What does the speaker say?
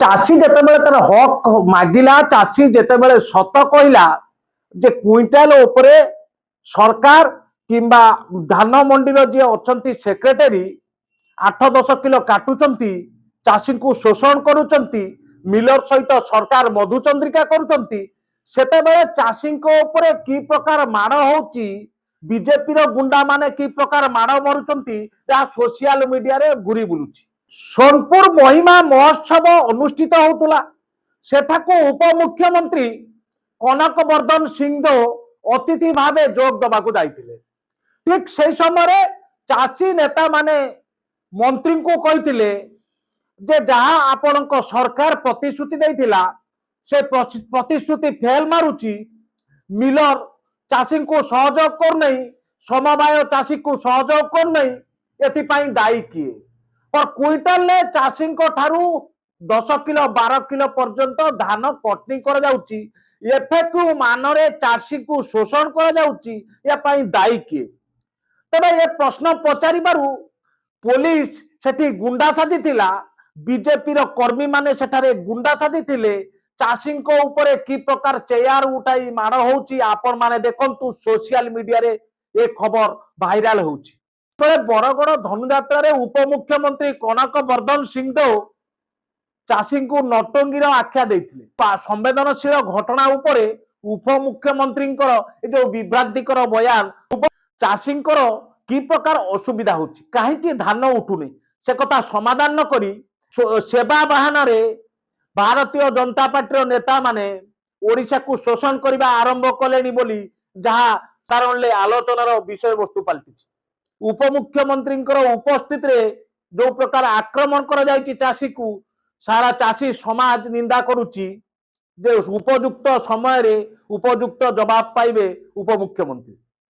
चाषी जितेबाला तार हक मागिला चाषी जितेबाला सत कहला जे क्विंटाल उपरे सरकार किंबा धान मंडी जी अच्छा सेक्रेटरी 8-10 किलो काटुचंती चाषी को शोषण करुचंती मिलर सहित सरकार मधुचंद्रिका करुचंती सेतेबेले चाषी उपरे की प्रकार माड़ होची बीजेपी रो गुंडा माने की प्रकार माड़ मरुचंती या सोशल मीडिया रे घुरी बुलुची। सोनपुर महिमा महोत्सव अनुष्ठित होतुला सेठाको उपमुख्यमंत्री कनक वर्धन सिंह अतिथि भावे जोग दबाकू जाइतिले। ठीक से समय चाषी नेता माने मंत्री को कहितिले जे जहां आपनक सरकार प्रतिश्रुति देइथिला से प्रतिश्रुति फेल मारुची मिलर चाषी को सहयोग कर नहीं समवाय चाषी को सहयोग कर नहीं एथिपाई दायी किए और क्विंटाल ने चाषी ठारू 10 किलो 12 किलो पर्यंत धान कटनी कर जाउची एफेक्यू मानरे चाषी को शोषण कर जाउची या पाई दायी किए। तबे ये प्रश्न पचारिबारु पुलिस सेठी गुंडा साजिथिला बीजेपी रो कर्मी माने सेठारे गुंडा साजिथिले चाषी ऊपर की प्रकार चेयर उठाई माड़ होउची आपण माने देखंतु सोशल मीडिया रे ए खबर वायरल होउची। बरगड़ धनुଯାत्रा रे उपमुख्यमंत्री कनक वर्धन सिंह चाषी को नटंगीर आख्या देथिले संवेदनशील घटना उपरे उपमुख्यमंत्री जो विभ्रांतिकर बयान चाषी की प्रकार असुविधा होची कहीं धान उठुनी से कथा समाधान न करी सेवा बहाना रे भारतीय जनता पार्टी नेता माने ओडिशा को शोषण करने आरंभ कले बोली जहा कारण आलोचनार विषय वस्तु पलटि उपमुख्यमंत्री उपस्थित रे जो प्रकार आक्रमण कर जायछि चाषी को सारा चाषी समाज निंदा करुच्ची जे उपयुक्त समय रे उपयुक्त जवाब पाइबे उपमुख्यमंत्री।